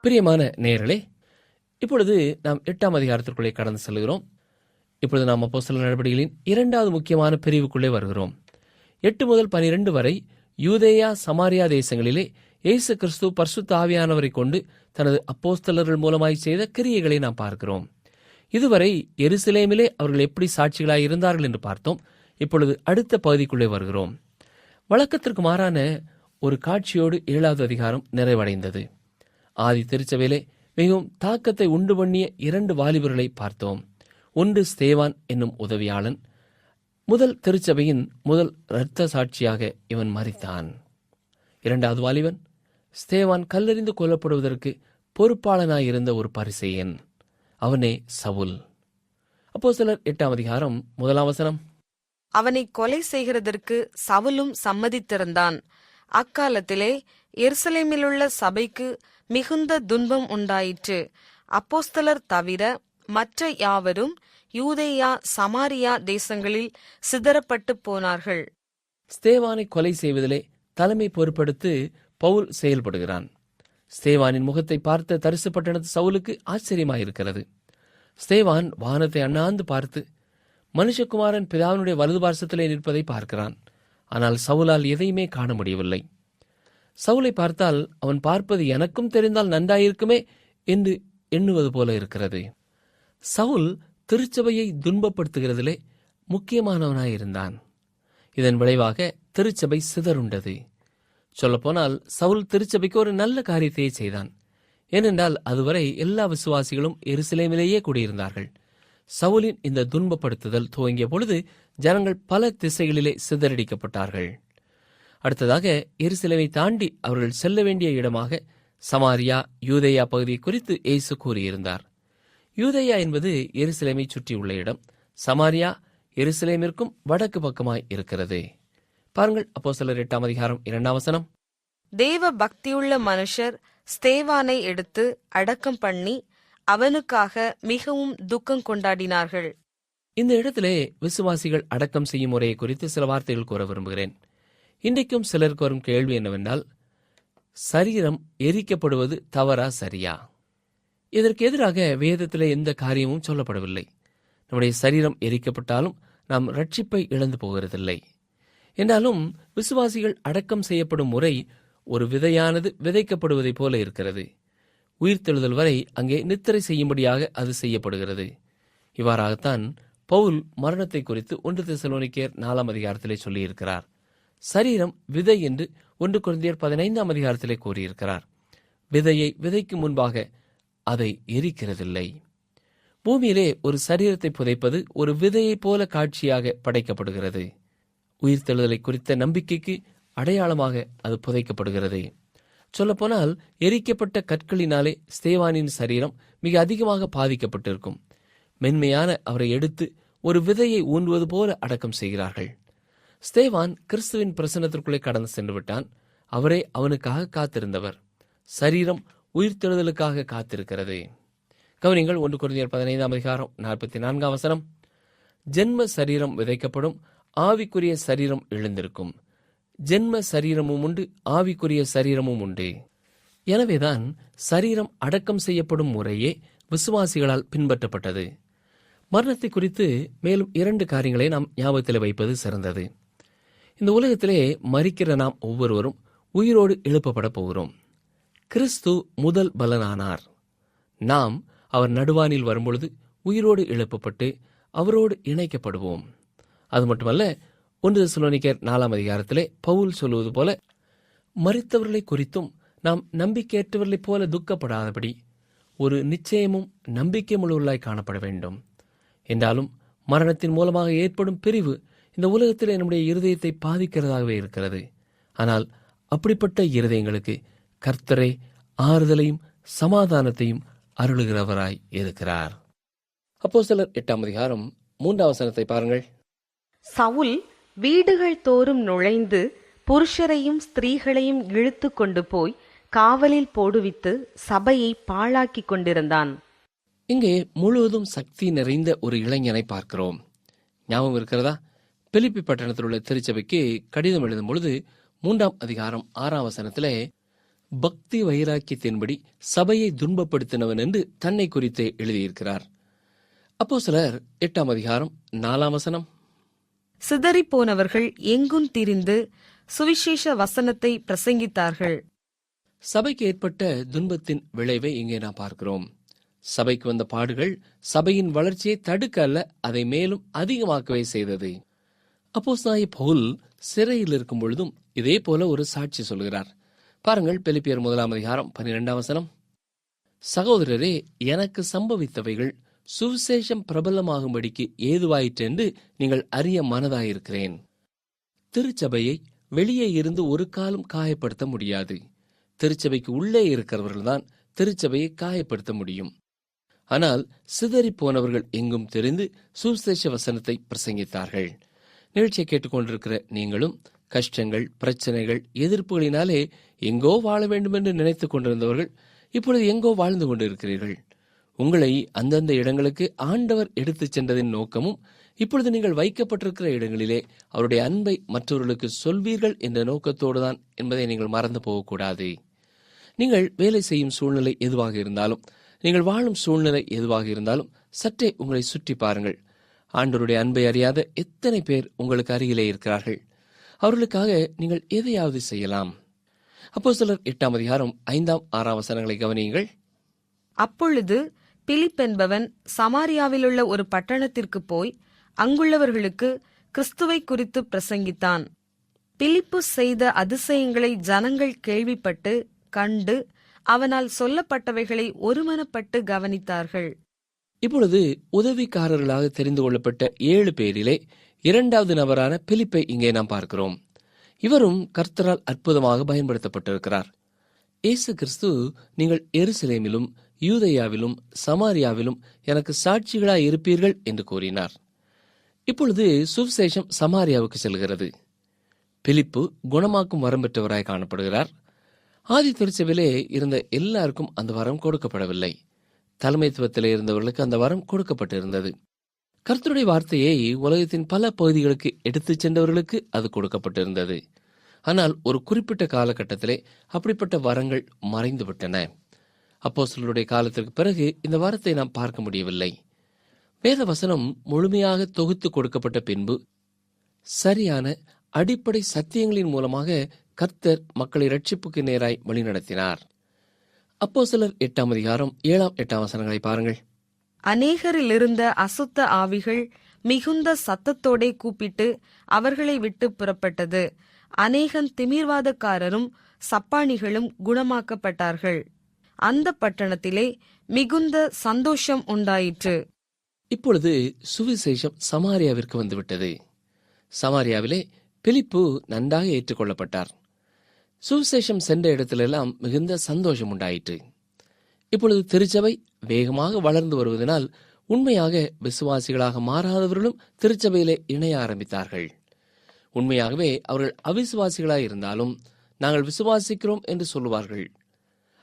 பிரியமான நேயர்களே, இப்பொழுது நாம் 8ஆம் அதிகாரத்திற்குள்ளே கடந்து செல்கிறோம். இப்பொழுது நாம் அப்போஸ்தலர் நடவடிக்கைகளின் 2வது முக்கியமான பிரிவுக்குள்ளே வருகிறோம். 8 முதல் 12 வரை யூதேயா சமாரியா தேசங்களிலே இயேசு கிறிஸ்து பரிசுத்த ஆவியானவரை கொண்டு தனது அப்போஸ்தலர்கள் மூலமாய் செய்த கிரியைகளை நாம் பார்க்கிறோம். இதுவரை எருசலேமிலே அவர்கள் எப்படி சாட்சிகளாய் இருந்தார்கள் என்று பார்த்தோம். இப்பொழுது அடுத்த பகுதிக்குள்ளே வருகிறோம். வழக்கத்திற்கு மாறான ஒரு காட்சியோடு 7வது அதிகாரம் நிறைவடைந்தது. ஆதி திருச்சபையிலே மிகவும் தாக்கத்தை உண்டு பண்ணிய 2 வாலிபர்களை பார்த்தோம். ஒன்று ஸ்தேவான் என்னும் உதவியாளன். முதல் திருச்சபையின் முதல் இரத்த சாட்சியாக இவன் மரித்தான். 2வது வாலிபன் ஸ்தேவான் கல்லெறிந்து கொல்லப்படுவதற்கு பொறுப்பாளனாயிருந்த ஒரு பரிசேயன். அவனே சவுல். அப்போஸ்தலர் 8ஆம் அதிகாரம் 1ஆம் வசனம். அவனை கொலை செய்கிறதற்கு சவுலும் சம்மதித்திருந்தான். அக்காலத்திலே எருசலேமிலுள்ள சபைக்கு மிகுந்த துன்பம் உண்டாயிற்று. அப்போஸ்தலர் தவிர மற்ற யாவரும் யூதேயா சமாரியா தேசங்களில் சிதறப்பட்டு போனார்கள். ஸ்தேவானை கொலை செய்வதிலே தலைமை பொறுப்பெடுத்து பவுல் செயல்படுகிறான். ஸ்தேவானின் முகத்தை பார்த்த தரிசு பட்டணத்து சவுலுக்கு ஆச்சரியமாயிருக்கிறது. ஸ்தேவான் வானத்தை அண்ணாந்து பார்த்து மனுஷகுமாரன் பிதாவினுடைய வலது பார்சத்திலே நிற்பதை பார்க்கிறான். ஆனால் சவுலால் எதையுமே காண முடியவில்லை. சவுலை பார்த்தால் அவன் பார்ப்பது எனக்கும் தெரிந்தால் நன்றாயிருக்குமே என்று எண்ணுவது போல இருக்கிறது. சவுல் திருச்சபையை துன்பப்படுத்துகிறதிலே முக்கியமானவனாயிருந்தான். இதன் விளைவாக திருச்சபை சிதறுண்டது. சொல்லப்போனால் சவுல் திருச்சபைக்கு ஒரு நல்ல காரியத்தையே செய்தான். ஏனென்றால் அதுவரை எல்லா விசுவாசிகளும் எருசலேமிலேயே கூடியிருந்தார்கள். சவுலின் இந்த துன்பப்படுத்துதல் துவங்கிய பொழுது ஜனங்கள் பல திசைகளிலே சிதறடிக்கப்பட்டார்கள். அடுத்ததாக எருசலேமை தாண்டி அவர்கள் செல்ல வேண்டிய இடமாக சமாரியா யூதேயா பகுதியை குறித்து இயேசு கூறியிருந்தார். யூதேயா என்பது எருசலேமை சுற்றியுள்ள இடம். சமாரியா எருசலேமிற்கும் வடக்கு பக்கமாய் இருக்கிறது. பாருங்கள், அப்போஸ்தலர் 8ஆம் அதிகாரம் 2ஆம் வசனம். தேவ பக்தியுள்ள மனுஷர் ஸ்தேவானை எடுத்து அடக்கம் பண்ணி அவனுக்காக மிகவும் துக்கம் கொண்டாடினார்கள். இந்த இடத்திலே விசுவாசிகள் அடக்கம் செய்யும் முறையை குறித்து சில வார்த்தைகள் கூற விரும்புகிறேன். இன்றைக்கும் சிலருக்கு வரும் கேள்வி என்னவென்றால், சரீரம் எரிக்கப்படுவது தவறா சரியா? இதற்கு எதிராக வேதத்திலே எந்த காரியமும் சொல்லப்படவில்லை. நம்முடைய சரீரம் எரிக்கப்பட்டாலும் நாம் ரட்சிப்பை இழந்து போகிறதில்லை. என்றாலும் விசுவாசிகள் அடக்கம் செய்யப்படும் முறை ஒரு விதையானது விதைக்கப்படுவதைப் போல இருக்கிறது. உயிர்த்தெழுதல் வரை அங்கே நித்திரை செய்யும்படியாக அது செய்யப்படுகிறது. இவ்வாறாகத்தான் பவுல் மரணத்தை குறித்து 1 தெசலோனிக்கேயர் 4ஆம் அதிகாரத்திலே சொல்லியிருக்கிறார். சரீரம் விதை என்று 1 கொரிந்தியர் 15ஆம் அதிகாரத்திலே கூறியிருக்கிறார். விதையை விதைக்கும் முன்பாக அதை எரிக்கிறதில்லை. பூமியிலே ஒரு சரீரத்தை புதைப்பது ஒரு விதையைப் போல காட்சியாக படைக்கப்படுகிறது. உயிர்த்தெழுதலை குறித்த நம்பிக்கைக்கு அடையாளமாக அது புதைக்கப்படுகிறது. சொல்லப்போனால் எரிக்கப்பட்ட கற்களினாலே ஸ்தேவானின் சரீரம் மிக அதிகமாக பாதிக்கப்பட்டிருக்கும். மென்மையான அவரை எடுத்து ஒரு விதையை ஊன்றுவது போல அடக்கம் செய்கிறார்கள். ஸ்தேவான் கிறிஸ்துவின் பிரசன்னத்திற்குள்ளே கடந்து சென்று விட்டான். அவரே அவனுக்காக காத்திருந்தவர். சரீரம் உயிர்த்தெழுதலுக்காக காத்திருக்கிறது. கவனிங்கள், 1 கொரிந்தியர் 15ஆம் அதிகாரம் 44ஆம் வசனம். ஜென்ம சரீரம் விதைக்கப்படும், ஆவிக்குரிய சரீரம் எழுந்திருக்கும். ஜென்ம சரீரமும் உண்டு, ஆவிக்குரிய சரீரமும் உண்டு. எனவேதான் சரீரம் அடக்கம் செய்யப்படும் முறையே விசுவாசிகளால் பின்பற்றப்பட்டது. மரணத்தை குறித்து மேலும் 2 காரியங்களை நாம் ஞாபகத்தில் வைப்பது சிறந்தது. இந்த உலகத்திலே மரிக்கிற நாம் ஒவ்வொருவரும் உயிரோடு எழுப்பப்பட போகிறோம். கிறிஸ்து முதல் பலனானார். நாம் அவர் நடுவானில் வரும்பொழுது உயிரோடு எழுப்பப்பட்டு அவரோடு இணைக்கப்படுவோம். அது மட்டுமல்ல, 1 தெசலோனிக்கேயர் 4ஆம் அதிகாரத்திலே பவுல் சொல்லுவது போல, மரித்தவர்களை குறித்தும் நாம் நம்பிக்கையற்றவர்களைப் போல துக்கப்படாதபடி ஒரு நிச்சயமும் நம்பிக்கையும் உள்ளவர்களாய் காணப்பட வேண்டும். என்றாலும் மரணத்தின் மூலமாக ஏற்படும் பிரிவு இந்த உலகத்தில் நம்முடைய இருதயத்தை பாதிக்கிறதாகவே இருக்கிறது. ஆனால் அப்படிப்பட்ட இருதயங்களுக்கு கர்த்தரே ஆறுதலையும் சமாதானத்தையும் அருளுகிறவராய் இருக்கிறார். அப்போஸ்தலர் 8ஆம் அதிகாரம் 3ஆம் வசனத்தை பாருங்கள். சவுல் வீடுகள் தோறும் நுழைந்து புருஷரையும் ஸ்திரீகளையும் இழுத்து கொண்டு போய் காவலில் போடுவித்து சபையை பாழாக்கி கொண்டிருந்தான். இங்கே முழுவதும் சக்தி நிறைந்த ஒரு இளைஞனை பார்க்கிறோம். ஞாபகம் இருக்கிறதா? பிலிப்பி பட்டணத்தில் உள்ள திருச்சபைக்கு கடிதம் எழுதும் பொழுது 3ஆம் அதிகாரம் 6ஆம் வசனத்திலே, பக்தி வைராக்கியத்தின்படி சபையை துன்பப்படுத்தினவன் என்று தன்னை குறித்தே எழுதியிருக்கிறார். அப்போஸ்தலர் 8ஆம் அதிகாரம் 4ஆம் வசனம். சிதறிப்போனவர்கள் எங்கும் திரிந்து சுவிசேஷ வசனத்தை பிரசங்கித்தார்கள். சபைக்கு ஏற்பட்ட துன்பத்தின் விளைவை இங்கே நாம் பார்க்கிறோம். சபைக்கு வந்த பாடுகள் சபையின் வளர்ச்சியை தடுக்க அல்ல, அதை மேலும் அதிகமாக்கவே செய்தது. அப்போஸ்தலனாகிய பவுல் சிறையில் இருக்கும் பொழுதும் இதே போல ஒரு சாட்சி சொல்கிறார். பாருங்கள், பிலிப்பியர் 1ஆம் அதிகாரம் 12ஆம் வசனம். சகோதரரே, எனக்கு சம்பவித்தவைகள் சுவிசேஷம் பிரபலமாகும்படிக்கு ஏதுவாயிற்றென்று நீங்கள் அறிய மனதாயிருக்கிறேன். திருச்சபையை வெளியே இருந்து ஒரு காலம் காயப்படுத்த முடியாது. திருச்சபைக்கு உள்ளே இருக்கிறவர்கள்தான் திருச்சபையை காயப்படுத்த முடியும். ஆனால் சிதறி போனவர்கள் எங்கும் தெரிந்து சுவிசேஷ வசனத்தை பிரசங்கித்தார்கள். நிகழ்ச்சியை கேட்டுக்கொண்டிருக்கிற நீங்களும் கஷ்டங்கள், பிரச்சனைகள், எதிர்ப்புகளினாலே எங்கோ வாழ வேண்டும் என்று நினைத்துக் கொண்டிருந்தவர்கள் இப்பொழுது எங்கோ வாழ்ந்து கொண்டிருக்கிறீர்கள். உங்களை அந்தந்த இடங்களுக்கு ஆண்டவர் எடுத்துச் சென்றதின் நோக்கமும் இப்பொழுது நீங்கள் வைக்கப்பட்டிருக்கிற இடங்களிலே அவருடைய அன்பை மற்றவர்களுக்கு சொல்வீர்கள் என்ற நோக்கத்தோடுதான் என்பதை நீங்கள் மறந்து போகக்கூடாது. நீங்கள் வேலை செய்யும் சூழ்நிலை எதுவாக இருந்தாலும், நீங்கள் வாழும் சூழ்நிலை எதுவாக இருந்தாலும் சற்றே உங்களை சுற்றி பாருங்கள். ஆண்டவருடைய அன்பை அறியாத எத்தனை பேர் உங்களுக்கு அருகிலே இருக்கிறார்கள். அவர்களுக்காக நீங்கள் எதையாவது செய்யலாம். அப்போஸ்தலர் 8ஆம் அதிகாரம் 5ஆம் 6ஆம் வசனங்களை கவனியுங்கள். அப்பொழுது பிலிப் என்பவன் சமாரியாவிலுள்ள ஒரு பட்டணத்திற்கு போய் அங்குள்ளவர்களுக்கு கிறிஸ்துவை குறித்து பிரசங்கித்தான். பிலிப்பு செய்த அதிசயங்களை ஜனங்கள் கேள்விப்பட்டு கண்டு அவனால் சொல்லப்பட்டவைகளை ஒருமனப்பட்டு கவனித்தார்கள். இப்பொழுது உதவிக்காரர்களாக தெரிந்து கொள்ளப்பட்ட 7 பேரிலே 2வது நபரான பிலிப்பை இங்கே நாம் பார்க்கிறோம். இவரும் கர்த்தரால் அற்புதமாக பயன்படுத்தப்பட்டிருக்கிறார். இயேசு கிறிஸ்து, நீங்கள் எருசலேமிலும் யூதேயாவிலும் சமாரியாவிலும் எனக்கு சாட்சிகளாய் இருப்பீர்கள் என்று கூறினார். இப்பொழுது சுவிசேஷம் சமாரியாவுக்கு செல்கிறது. பிலிப்பு குணமாக்கும் வரம் பெற்றவராய் காணப்படுகிறார். ஆதி திருச்சபையிலே இருந்த எல்லாருக்கும் அந்த வரம் கொடுக்கப்படவில்லை. தலைமைத்துவத்திலே இருந்தவர்களுக்கு அந்த வரம் கொடுக்கப்பட்டிருந்தது. கர்த்தருடைய வார்த்தையை உலகத்தின் பல பகுதிகளுக்கு எடுத்துச் சென்றவர்களுக்கு அது கொடுக்கப்பட்டிருந்தது. ஆனால் ஒரு குறிப்பிட்ட காலகட்டத்திலே அப்படிப்பட்ட வரங்கள் மறைந்துவிட்டன. அப்போஸ்தலருடைய காலத்திற்கு பிறகு இந்த வரத்தை நாம் பார்க்க முடியவில்லை. வேத வசனம் முழுமையாக தொகுத்து கொடுக்கப்பட்ட பின்பு சரியான அடிப்படை சத்தியங்களின் மூலமாக கர்த்தர் மக்களை ரட்சிப்புக்கு நேராய் வழிநடத்தினார். அப்போஸ்தலர் 8ஆம் அதிகாரம் 7ஆம் 8ஆம் வசனங்களை பாருங்கள். அநேகரிலிருந்த அசுத்த ஆவிகள் மிகுந்த சத்தத்தோடே கூப்பிட்டு அவர்களை விட்டு புறப்பட்டது. அநேகன் திமிர்வாதக்காரரும் சப்பாணிகளும் குணமாக்கப்பட்டார்கள். அந்த பட்டணத்திலே மிகுந்த சந்தோஷம் உண்டாயிற்று. இப்பொழுது சுவிசேஷம் சமாரியாவிற்கு வந்துவிட்டது. சமாரியாவிலே பிலிப்பு நன்றாக ஏற்றுக்கொள்ளப்பட்டார். சுவிசேஷம் சென்ற இடத்திலெல்லாம் மிகுந்த சந்தோஷம் உண்டாயிற்று. இப்பொழுது திருச்சபை வேகமாக வளர்ந்து வருவதனால் உண்மையாக விசுவாசிகளாக மாறாதவர்களும் திருச்சபையிலே இணைய ஆரம்பித்தார்கள். உண்மையாகவே அவர்கள் அவிசுவாசிகளாக இருந்தாலும் நாங்கள் விசுவாசிக்கிறோம் என்று சொல்லுவார்கள்.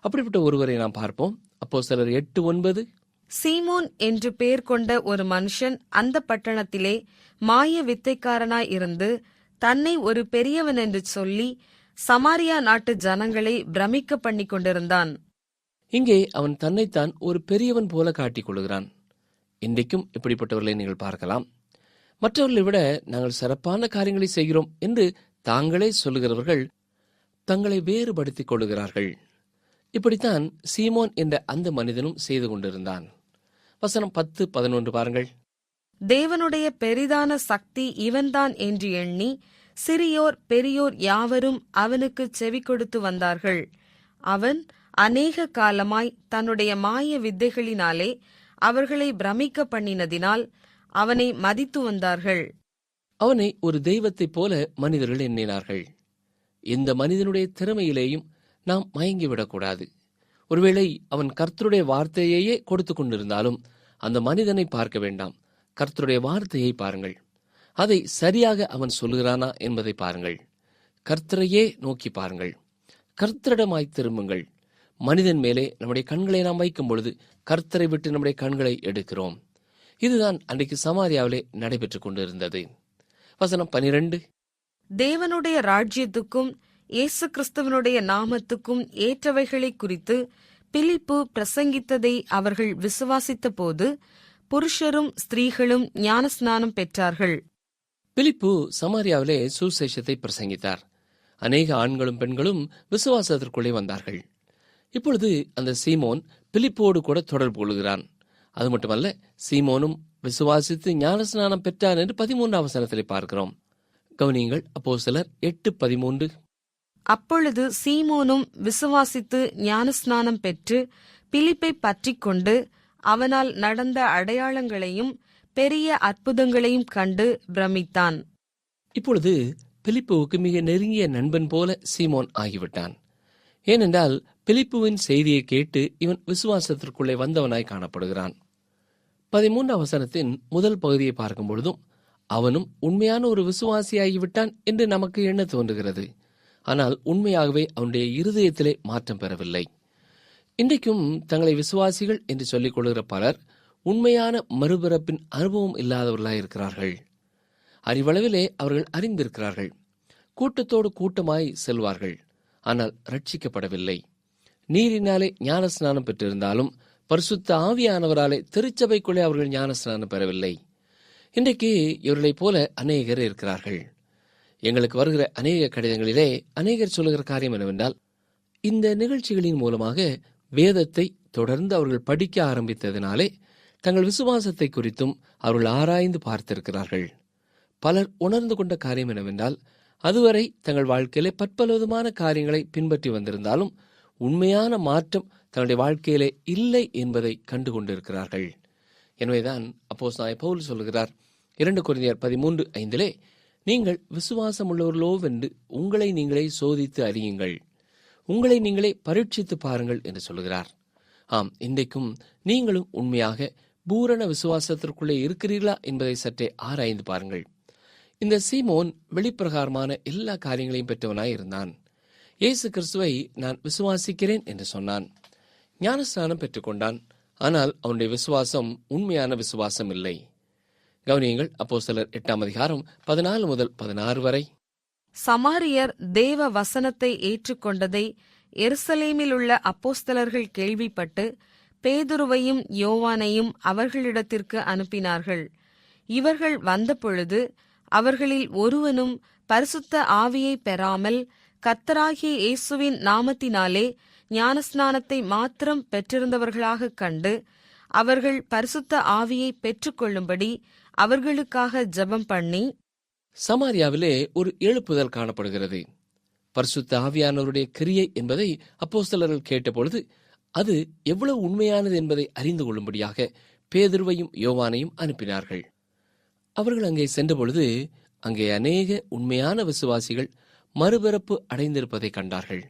அப்படிப்பட்ட ஒருவரை நாம் பார்ப்போம். அப்போஸ்தலர் 8:9. சீமோன் என்று பெயர் கொண்ட ஒரு மனுஷன் அந்த பட்டணத்திலே மாய வித்தைக்காரனாய் இருந்து தன்னை ஒரு பெரியவன் என்று சொல்லி சமாரியா நாட்டு ஜனங்களை பிரமிக்க பண்ணி கொண்டிருந்தான். இங்கே அவன் தன்னைத்தான் ஒரு பெரியவன் போல காட்டிக் கொள்கிறான். இன்றைக்கும் இப்படிப்பட்டவர்களை நீங்கள் பார்க்கலாம். மற்றவர்களை விட நாங்கள் சிறப்பான காரியங்களை செய்கிறோம் என்று தாங்களே சொல்லுகிறவர்கள் தங்களை வேறுபடுத்திக் கொள்ளுகிறார்கள். இப்படித்தான் சீமோன் என்ற அந்த மனிதனும் செய்து கொண்டிருந்தான். வசனம் 10-11 பாருங்கள். தேவனுடைய பெரிதான சக்தி இவன்தான் என்று எண்ணி சிறியோர் பெரியோர் யாவரும் அவனுக்கு செவி கொடுத்து வந்தார்கள். அவன் அநேக காலமாய் தன்னுடைய மாய வித்தைகளினாலே அவர்களை பிரமிக்க பண்ணினதினால் அவனை மதித்து வந்தார்கள். அவனை ஒரு தெய்வத்தைப் போல மனிதர்கள் எண்ணினார்கள். இந்த மனிதனுடைய திறமையிலேயும் நாம் மயங்கிவிடக்கூடாது. ஒருவேளை அவன் கர்த்தருடைய வார்த்தையையே கொடுத்து கொண்டிருந்தாலும் அந்த மனிதனை பார்க்க வேண்டாம், கர்த்தருடைய வார்த்தையை பாருங்கள். அதை சரியாக அவன் சொல்லுகிறானா என்பதை பாருங்கள். கர்த்தரையே நோக்கி பாருங்கள். கர்த்தரிடமாய் திரும்புங்கள். மனிதன் மேலே நம்முடைய கண்களை நாம் வைக்கும் பொழுது கர்த்தரை விட்டு நம்முடைய கண்களை எடுக்கிறோம். இதுதான் அன்றைக்கு சமாரியாவிலே நடைபெற்றுக் கொண்டிருந்தது. வசனம் 12. தேவனுடைய ராஜ்யத்துக்கும் இயேசு கிறிஸ்துவனுடைய நாமத்துக்கும் ஏற்றவைகளை குறித்து பிலிப்பு பிரசங்கித்ததை அவர்கள் விசுவாசித்த போது புருஷரும் ஸ்திரீகளும் ஞானஸ்நானம் பெற்றார்கள். பிலிப்பு சமாரியாவிலே சுசேஷத்தை பிரசங்கித்தார். அநேக ஆண்களும் பெண்களும் விசுவாசத்திற்குள்ளே வந்தார்கள். இப்பொழுது அந்த சீமோன் பிலிப்போடு கூட தொடர்பு கொள்கிறான். அது மட்டுமல்ல, சீமோனும் விசுவாசித்து ஞானஸ்நானம் பெற்றான் என்று 13ஆம் வசனத்திலே பார்க்கிறோம். கவனியுங்கள், அப்போஸ்தலர் 8:13. அப்பொழுது சீமோனும் விசுவாசித்து ஞானஸ்நானம் பெற்று பிலிப்பை பற்றிக் கொண்டு அவனால் நடந்த அடையாளங்களையும் பெரிய அற்புதங்களையும் கண்டு பிரமித்தான். இப்பொழுது பிலிப்புவுக்கு மிக நெருங்கிய நண்பன் போல சீமோன் ஆகிவிட்டான். ஏனென்றால் பிலிப்புவின் செய்தியை கேட்டு இவன் விசுவாசத்திற்குள்ளே வந்தவனாய் காணப்படுகிறான். 13ஆம் வசனத்தின் முதல் பகுதியை பார்க்கும் பொழுதும் அவனும் உண்மையான ஒரு விசுவாசியாகிவிட்டான் என்று நமக்கு எண்ண தோன்றுகிறது. ஆனால் உண்மையாகவே அவனுடைய இருதயத்திலே மாற்றம் பெறவில்லை. இன்றைக்கும் தங்களை விசுவாசிகள் என்று சொல்லிக் கொள்கிற பலர் உண்மையான மறுபிறப்பின் அனுபவம் இல்லாதவர்களாயிருக்கிறார்கள். அறிவளவிலே அவர்கள் அறிந்திருக்கிறார்கள். கூட்டத்தோடு கூட்டமாய் செல்வார்கள். ஆனால் ரட்சிக்கப்படவில்லை. நீரினாலே ஞானஸ்நானம் பெற்றிருந்தாலும் பரிசுத்த ஆவியானவராலே திருச்சபைக்குள்ளே அவர்கள் ஞானஸ்நானம் பெறவில்லை. இன்றைக்கு இவர்களைப் போல அநேகர் இருக்கிறார்கள். எங்களுக்கு வருகிற அநேக கடிதங்களிலே அநேகர் சொல்லுகிற காரியம் என்னவென்றால், இந்த நிகழ்ச்சிகளின் மூலமாக வேதத்தை தொடர்ந்து அவர்கள் படிக்க ஆரம்பித்ததினாலே தங்கள் விசுவாசத்தை குறித்தும் அவர்கள் ஆராய்ந்து பார்த்திருக்கிறார்கள். பலர் உணர்ந்து கொண்ட காரியம் என்னவென்றால், அதுவரை தங்கள் வாழ்க்கையிலே பற்பலவிதமான காரியங்களை பின்பற்றி வந்திருந்தாலும் உண்மையான மாற்றம் தங்களுடைய வாழ்க்கையிலே இல்லை என்பதை கண்டு கொண்டிருக்கிறார்கள். எனவேதான் அப்போஸ்தலனாகிய பவுல் சொல்கிறார் 2 கொரிந்தியர் 13:5, நீங்கள் விசுவாசம் உள்ளவர்களோவென்று உங்களை நீங்களே சோதித்து அறியுங்கள், உங்களை நீங்களே பரீட்சித்து பாருங்கள் என்று சொல்கிறார். ஆம், இன்றைக்கும் நீங்களும் உண்மையாக பூரண விசுவாசத்திற்குள்ளே இருக்கிறீர்களா என்பதை சற்றே ஆராய்ந்து பாருங்கள். இந்த சீமோன் வெளிப்பிரகாரமான எல்லா காரியங்களையும் பெற்றவனாய் இருந்தான். இயேசு கிறிஸ்துவை நான் விசுவாசிக்கிறேன் என்று சொன்னான். ஞானஸ்நானம் பெற்றுக்கொண்டான். ஆனால் அவனுடைய விசுவாசம் உண்மையான விசுவாசம் இல்லை. கவனியுங்கள், அப்போஸ்தலர் 8ஆம் அதிகாரம் 14 முதல் 16 வரை. சமாரியர் தேவ வசனத்தை ஏற்றுக்கொண்டதை எருசலேமில் உள்ள அப்போஸ்தலர்கள் கேள்விப்பட்டு பேதுருவையும் யோவானையும் அவர்களிடத்திற்கு அனுப்பினார்கள். இவர்கள் வந்தபொழுது அவர்களில் ஒருவனும் பரிசுத்த ஆவியை பெறாமல் கர்த்தராகிய இயேசுவின் நாமத்தினாலே ஞானஸ்நானத்தை மாத்திரம் பெற்றிருந்தவர்களாக கண்டு அவர்கள் பரிசுத்த ஆவியை பெற்றுக்கொள்ளும்படி அவர்களுக்காக ஜெபம் பண்ணி, சமாரியாவிலே ஒரு எழுப்புதல் காணப்படுகிறது. பரிசுத்த ஆவியானவருடைய கிரியை என்பதை அப்போஸ்தலர்கள் கேட்டபொழுது அது எவ்வளவு உண்மையானது என்பதை அறிந்து கொள்ளும்படியாக பேதுருவையும் யோவானையும் அனுப்பினார்கள். அவர்கள் அங்கே சென்றபொழுது அங்கே அநேக உண்மையான விசுவாசிகள் மறுபிறப்பு அடைந்திருப்பதை கண்டார்கள்.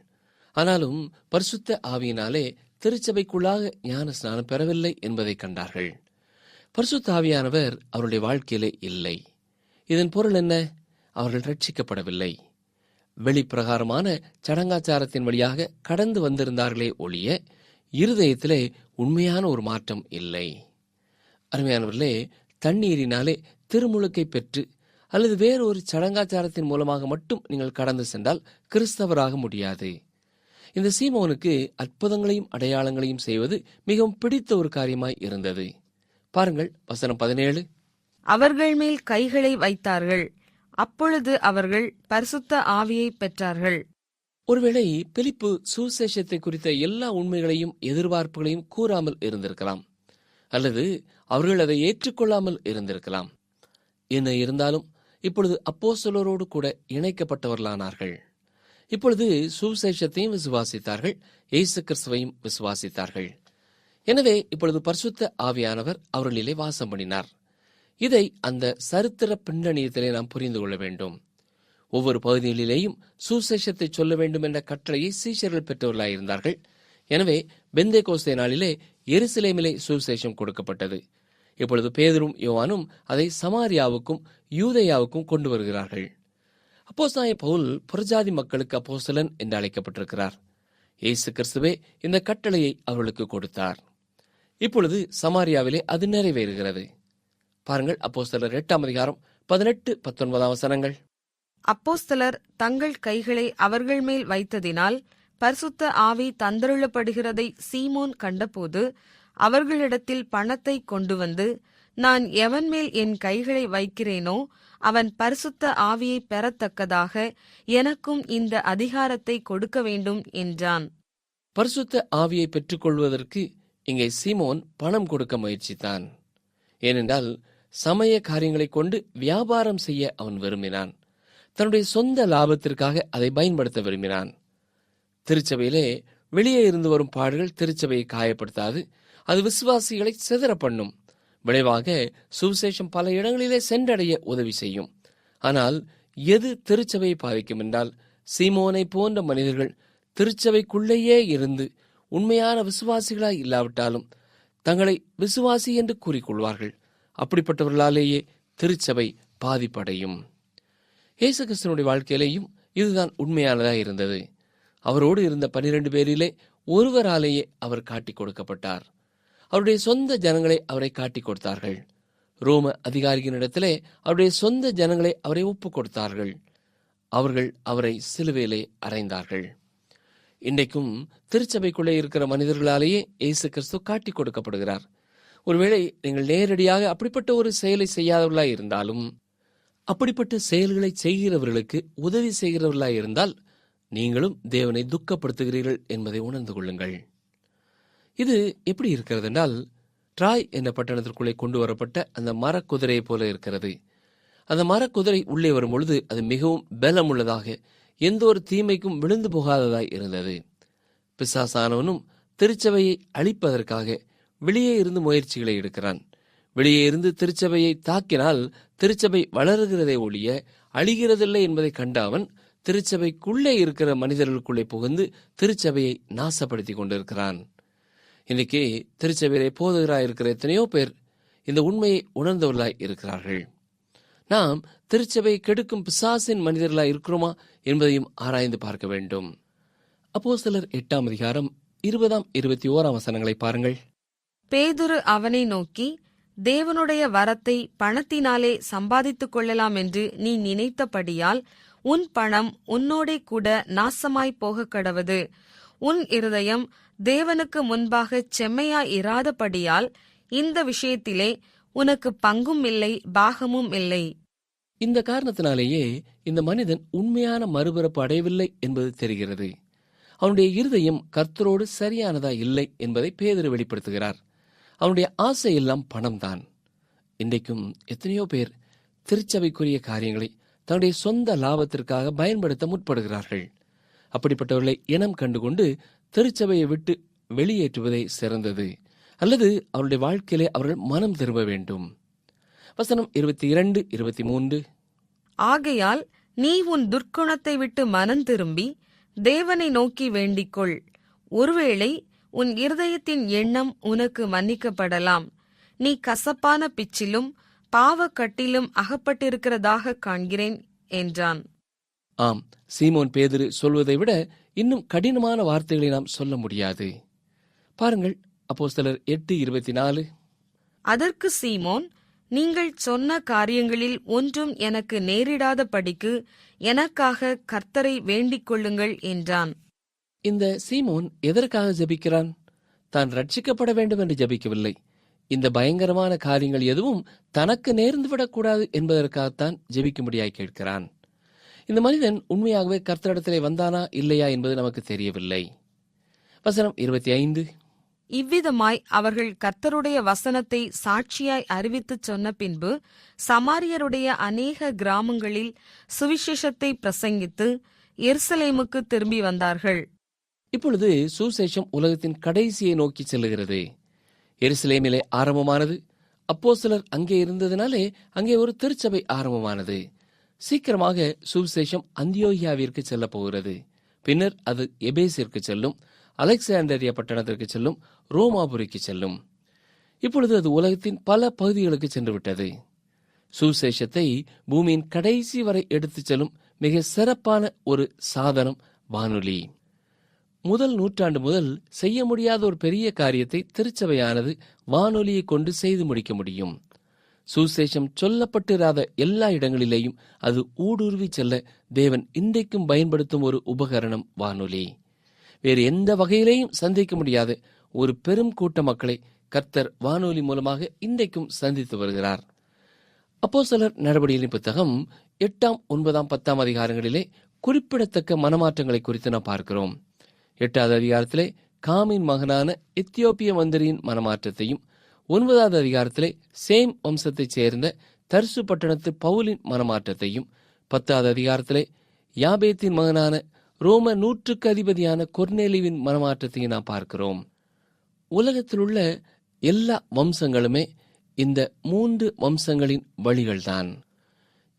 ஆனாலும் பரிசுத்த ஆவியினாலே திருச்சபைக்குள்ளாக ஞான ஸ்நானம் பெறவில்லை என்பதை கண்டார்கள். பரிசுத்த ஆவியானவர் அவருடைய வாழ்க்கையிலே இல்லை. இதன் பொருள் என்ன? அவர்கள் ரட்சிக்கப்படவில்லை. வெளிப்பிரகாரமான சடங்காச்சாரத்தின் வழியாக கடந்து வந்திருந்தார்களே ஒழிய இருதயத்திலே உண்மையான ஒரு மாற்றம் இல்லை. அருமையானவர்களே, தண்ணீரினாலே திருமுழுக்கை பெற்று அல்லது வேறொரு சடங்காச்சாரத்தின் மூலமாக மட்டும் நீங்கள் கடந்து சென்றால் கிறிஸ்தவராக முடியாது. இந்த சீமோனுக்கு அற்புதங்களையும் அடையாளங்களையும் செய்வது மிகவும் பிடித்த ஒரு காரியமாய் இருந்தது. பாருங்கள், வசனம் 17. அவர்கள் மேல் கைகளை வைத்தார்கள். அப்பொழுது அவர்கள் பரிசுத்த ஆவியை பெற்றார்கள். ஒருவேளை பிலிப்பு சுவிசேஷத்தை குறித்த எல்லா உண்மைகளையும் எதிர்பார்ப்புகளையும் கூறாமல் இருந்திருக்கலாம், அல்லது அவர்கள் அதை ஏற்றுக்கொள்ளாமல் இருந்திருக்கலாம். என்ன இருந்தாலும் இப்பொழுது அப்போஸ்தலரோடு கூட இணைக்கப்பட்டவர்களானார்கள். இப்பொழுது சுவிசேஷத்தையும் விசுவாசித்தார்கள், இயேசு கிறிஸ்துவையும் விசுவாசித்தார்கள். எனவே இப்பொழுது பரிசுத்த ஆவியானவர் அவர்களிலே வாசம் பண்ணினார். இதை அந்த சரித்திர பின்னணியத்திலே நாம் புரிந்து கொள்ள வேண்டும். ஒவ்வொரு பகுதிகளிலேயும் சுவிசேஷத்தை சொல்ல வேண்டும் என்ற கட்டளையை சீஷர்கள் பெற்றவர்களாயிருந்தார்கள். எனவே பெந்தேகோஸ்தே நாளிலே எருசலேமிலே சுவிசேஷம் கொடுக்கப்பட்டது. இப்பொழுது பேதுரும் யோவானும் அதை சமாரியாவுக்கும் யூதேயாவுக்கும் கொண்டு வருகிறார்கள். அப்போஸ்தலனாகிய பவுல் புறஜாதி மக்களுக்கு அப்போஸ்தலன் என்று அழைக்கப்பட்டிருக்கிறார். இயேசு கிறிஸ்துவே இந்த கட்டளையை அவர்களுக்கு கொடுத்தார். இப்பொழுது சமாரியாவிலே அது நிறைவேறுகிறது. பாருங்கள், அப்போஸ்தலர் 8ஆம் அதிகாரம் 18-19 வசனங்கள். அப்போஸ்தலர் தங்கள் கைகளை அவர்கள் மேல் வைத்ததினால் பரிசுத்த ஆவி தந்தருளப்படுகிறதை சீமோன் கண்டபோது அவர்களிடத்தில் பணத்தை கொண்டு வந்து, நான் எவன் மேல் என் கைகளை வைக்கிறேனோ அவன் பரிசுத்த ஆவியை பெறத்தக்கதாக எனக்கும் இந்த அதிகாரத்தை கொடுக்க வேண்டும் என்றான். பரிசுத்த ஆவியை பெற்றுக்கொள்வதற்கு இங்கே சீமோன் பணம் கொடுக்க முயற்சித்தான். ஏனென்றால் சமய காரியங்களைக் கொண்டு வியாபாரம் செய்ய அவன் விரும்பினான். தன்னுடைய சொந்த லாபத்திற்காக அதை பயன்படுத்த விரும்பினான். திருச்சபையிலே வெளியே இருந்து வரும் பாடுகள் திருச்சபையை காயப்படுத்தாது, அது விசுவாசிகளை சிதற பண்ணும். விளைவாக சுவிசேஷம் பல இடங்களிலே சென்றடைய உதவி செய்யும். ஆனால் எது திருச்சபையை பாதிக்கும் என்றால், சீமோனை போன்ற மனிதர்கள் திருச்சபைக்குள்ளேயே இருந்து உண்மையான விசுவாசிகளாய் இல்லாவிட்டாலும் தங்களை விசுவாசி என்று கூறிக்கொள்வார்கள். அப்படிப்பட்டவர்களாலேயே திருச்சபை பாதிப்படையும். இயேசு கிறிஸ்துவினுடைய வாழ்க்கையிலேயும் இதுதான் உண்மையானதாக இருந்தது. அவரோடு இருந்த 12 பேரிலே ஒருவராலேயே அவர் காட்டிக் கொடுக்கப்பட்டார். அவருடைய சொந்த ஜனங்களை அவரை காட்டிக் கொடுத்தார்கள். ரோம அதிகாரிகளிடத்திலே அவருடைய சொந்த ஜனங்களை அவரை ஒப்புக் கொடுத்தார்கள். அவர்கள் அவரை சிலுவையிலே அறைந்தார்கள். இன்றைக்கும் திருச்சபைக்குள்ளே இருக்கிற மனிதர்களாலேயே இயேசு கிறிஸ்து காட்டிக் கொடுக்கப்படுகிறார். ஒருவேளை நீங்கள் நேரடியாக அப்படிப்பட்ட ஒரு செயலை செய்யாதவர்களாய் இருந்தாலும், அப்படிப்பட்ட செயல்களை செய்கிறவர்களுக்கு உதவி செய்கிறவர்களாய் இருந்தால் நீங்களும் தேவனை துக்கப்படுத்துகிறீர்கள் என்பதை உணர்ந்து கொள்ளுங்கள். இது எப்படி இருக்கிறது என்றால், ட்ராய் என்ற பட்டணத்திற்குள்ளே கொண்டு வரப்பட்ட அந்த மரக்குதிரையை போல இருக்கிறது. அந்த மரக்குதிரை உள்ளே வரும் பொழுது அது மிகவும் பலமுள்ளதாக, எந்த ஒரு தீமைக்கும் விழுந்து போகாததாய் இருந்தது. பிசாசானவனும் திருச்சபையை அழிப்பதற்காக வெளியே இருந்து முயற்சிகளை எடுக்கிறான். வெளியே இருந்து திருச்சபையை தாக்கினால் திருச்சபை வளருகிறதை ஒழிய அழிகிறதில்லை என்பதை கண்ட அவன் திருச்சபைக்குள்ளே இருக்கிற மனிதர்களுக்குள்ளே புகுந்து திருச்சபையை நாசப்படுத்தி கொண்டிருக்கிறான். இன்னைக்கு திருச்சபையிலே போதகராய் இருக்கிற எத்தனையோ பேர் இந்த உண்மையை உணர்ந்தவர்களாய் இருக்கிறார்கள். நாம் திருச்சபையை கெடுக்கும் பிசாசின் மனிதர்களாய் இருக்கிறோமா என்பதையும் ஆராய்ந்து பார்க்க வேண்டும். அப்போஸ்தலர் 8ஆம் அதிகாரம் 20-21 வசனங்களை பாருங்கள். பேதுரு அவனை நோக்கி, தேவனுடைய வரத்தை பணத்தினாலே சம்பாதித்துக் கொள்ளலாம் என்று நீ நினைத்தபடியால் உன் பணம் உன்னோடே கூட நாசமாய் போக கடவது. உன் இருதயம் தேவனுக்கு முன்பாக செம்மையாய் இராதபடியால் இந்த விஷயத்திலே உனக்கு பங்கும் இல்லை, பாகமும் இல்லை. இந்த காரணத்தினாலேயே இந்த மனிதன் உண்மையான மறுபிறப்பு அடையவில்லை என்பது தெரிகிறது. அவனுடைய இருதயம் கர்த்தரோடு சரியானதா இல்லை என்பதை பேதுரு வெளிப்படுத்துகிறார். அவனுடைய ஆசை எல்லாம் பணம்தான். இன்றைக்கும் எத்தனையோ பேர் திருச்சபைக்குரிய காரியங்களை தன்னுடைய சொந்த லாபத்திற்காக பயன்படுத்த முற்படுகிறார்கள். அப்படிப்பட்டவர்களை இனம் கண்டுகொண்டு திருச்சபையை விட்டு வெளியேற்றுவதே சிறந்தது. அல்லது அவருடைய வாழ்க்கையிலே அவர்கள் மனம் திரும்ப வேண்டும். வசனம் 22-23. ஆகையால் நீ உன் துர்க்குணத்தை விட்டு மனம் திரும்பி தேவனை நோக்கி வேண்டிக்கொள். ஒருவேளை உன் இருதயத்தின் எண்ணம் உனக்கு மன்னிக்கப்படலாம். நீ கசப்பான பிச்சிலும் பாவக்கட்டிலும் அகப்பட்டிருக்கிறதாக காண்கிறேன் என்றான். ஆம், சீமோன் பேதுரு சொல்வதை விட இன்னும் கடினமான வார்த்தைகளை நாம் சொல்ல முடியாது. பாருங்கள், அப்போஸ்தலர் 8:24. அதற்கு சீமோன், நீங்கள் சொன்ன காரியங்களில் ஒன்றும் எனக்கு நேரிடாதபடிக்கு எனக்காக கர்த்தரை வேண்டிக் கொள்ளுங்கள் என்றான். இந்த சீமோன் எதற்காக ஜெபிக்கிறான்? தான் ரட்சிக்கப்பட வேண்டும் என்று ஜெபிக்கவில்லை. இந்த பயங்கரமான காரியங்கள் எதுவும் தனக்கு நேர்ந்துவிடக்கூடாது என்பதற்காகத்தான் ஜெபிக்கும்படியாய் கேட்கிறான். இந்த மனிதன் உண்மையாகவே கர்த்தரிடத்திலே வந்தானா இல்லையா என்பது நமக்கு தெரியவில்லை. வசனம் 25. இவ்விதமாய் அவர்கள் கர்த்தருடைய வசனத்தை சாட்சியாய் அறிவித்துச் சொன்ன பின்பு சமாரியருடைய அநேக கிராமங்களில் சுவிசேஷத்தை பிரசங்கித்து எருசலேமுக்கு திரும்பி வந்தார்கள். இப்பொழுது சுவிசேஷம் உலகத்தின் கடைசியை நோக்கி செல்லுகிறது. எருசலேமிலே ஆரம்பமானது. அப்போஸ்தலர் அங்கே இருந்ததினாலே அங்கே ஒரு திருச்சபை ஆரம்பமானது. சீக்கிரமாக சுவிசேஷம் அந்தியோகியாவிற்கு செல்ல போகிறது. பின்னர் அது எபேசிற்கு செல்லும், அலெக்சாண்டரியா பட்டணத்திற்கு செல்லும், ரோமாபுரிக்கு செல்லும். இப்பொழுது அது உலகத்தின் பல பகுதிகளுக்கு சென்று விட்டது. சுவிசேஷத்தை பூமியின் கடைசி வரை எடுத்துச் செல்லும் மிக சிறப்பான ஒரு சாதனம் வானொலி. முதல் நூற்றாண்டு முதல் செய்ய முடியாத ஒரு பெரிய காரியத்தை திருச்சபையானது வானொலியை கொண்டு செய்து முடிக்க முடியும். சுசேஷம் சொல்லப்பட்டிராத எல்லா இடங்களிலேயும் அது ஊடுருவி செல்ல தேவன் இன்றைக்கும் பயன்படுத்தும் ஒரு உபகரணம் வானொலி. வேறு எந்த வகையிலேயும் சந்திக்க முடியாத ஒரு பெரும் கூட்ட மக்களை கர்த்தர் வானொலி மூலமாக இன்றைக்கும் சந்தித்து வருகிறார். அப்போஸ்தலர் நடவடிக்கைகளின் புத்தகம் 8, 9, 10 அதிகாரங்களிலே குறிப்பிடத்தக்க மனமாற்றங்களை குறித்து நாம் பார்க்கிறோம். 8வது அதிகாரத்திலே காமின் மகனான எத்தியோப்பிய மந்திரியின் மனமாற்றத்தையும், 9வது அதிகாரத்திலே சேம் வம்சத்தைச் சேர்ந்த தர்சு பட்டணத்து பவுலின் மனமாற்றத்தையும், 10வது அதிகாரத்திலே யாபேத்தின் மகனான ரோம 100க்கு அதிபதியான கொர்நேலியுவின் மனமாற்றத்தையும் நாம் பார்க்கிறோம். உலகத்தில் உள்ள எல்லா வம்சங்களுமே இந்த 3 வம்சங்களின் வழிகள்தான்.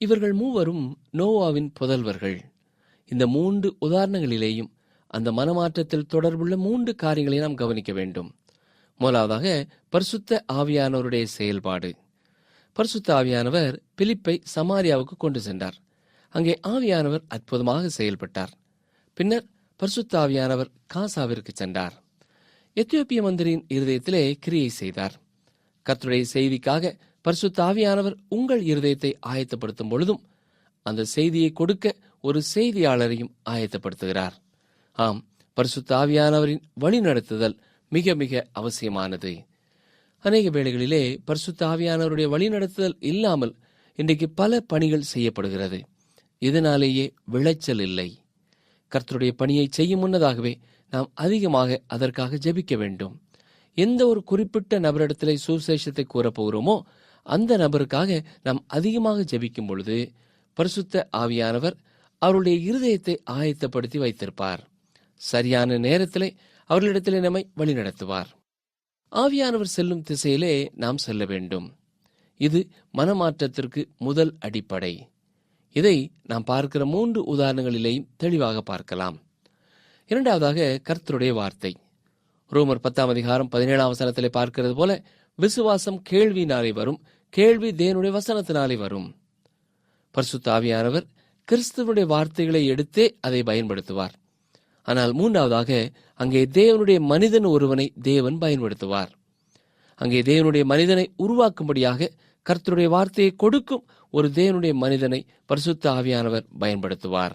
இவர்கள் மூவரும் நோவாவின் புதல்வர்கள். இந்த 3 உதாரணங்களிலேயும் அந்த மனமாற்றத்தில் தொடர்புள்ள 3 காரியங்களை நாம் கவனிக்க வேண்டும். முதலாவதாக பரிசுத்த ஆவியானவருடைய செயல்பாடு. பரிசுத்த ஆவியானவர் பிலிப்பை சமாரியாவுக்கு கொண்டு சென்றார். அங்கே ஆவியானவர் அற்புதமாக செயல்பட்டார். பின்னர் பரிசுத்த ஆவியானவர் காசாவிற்கு சென்றார். எத்தியோப்பிய மந்திரியின் இருதயத்திலே கிரியை செய்தார். கர்த்தருடைய செய்திக்காக பரிசுத்த ஆவியானவர் உங்கள் இருதயத்தை ஆயத்தப்படுத்தும் பொழுதும் அந்த செய்தியை கொடுக்க ஒரு செய்தியாளரையும் ஆயத்தப்படுத்துகிறார். ஆம், பரிசுத்த ஆவியானவரின் வழிநடத்துதல் மிக மிக அவசியமானது. அநேக வேளைகளிலே பரிசுத்த ஆவியானவருடைய வழிநடத்துதல் இல்லாமல் இன்றைக்கு பல பணிகள் செய்யப்படுகிறது. இதனாலேயே விளைச்சல் இல்லை. கர்த்தருடைய பணியை செய்யும் முன்னதாகவே நாம் அதிகமாக அதற்காக ஜெபிக்க வேண்டும். எந்த ஒரு குறிப்பிட்ட நபரிடத்திலே சுவிசேஷத்தை கூறப்போகிறோமோ அந்த நபருக்காக நாம் அதிகமாக ஜெபிக்கும் பொழுது பரிசுத்த ஆவியானவர் அவருடைய இருதயத்தை ஆயத்தப்படுத்தி வைத்திருப்பார். சரியான நேரத்திலே அவர்களிடத்திலே நம்மை வழிநடத்துவார். ஆவியானவர் செல்லும் திசையிலே நாம் செல்ல வேண்டும். இது மனமாற்றத்திற்கு முதல் அடிப்படை. இதை நாம் பார்க்கிற 3 உதாரணங்களிலேயும் தெளிவாக பார்க்கலாம். இரண்டாவதாக கர்த்தருடைய வார்த்தை. ரோமர் 10 அதிகாரம் 17 வசனத்திலே பார்க்கிறது போல விசுவாசம் கேள்வியினாலே வரும், கேள்வி தேவனுடைய வசனத்தினாலே வரும். பரிசுத்த ஆவியானவர் கிறிஸ்துவனுடைய வார்த்தைகளை எடுத்தே அதை பயன்படுத்துவார். ஆனால் மூன்றாவதாக அங்கே தேவனுடைய மனிதன் ஒருவனை தேவன் பயன்படுத்துவார். அங்கே தேவனுடைய மனிதனை உருவாக்கும்படியாக கர்த்தருடைய வார்த்தையை கொடுக்கும் ஒரு தேவனுடைய மனிதனை பரிசுத்த ஆவியானவர் பயன்படுத்துவார்.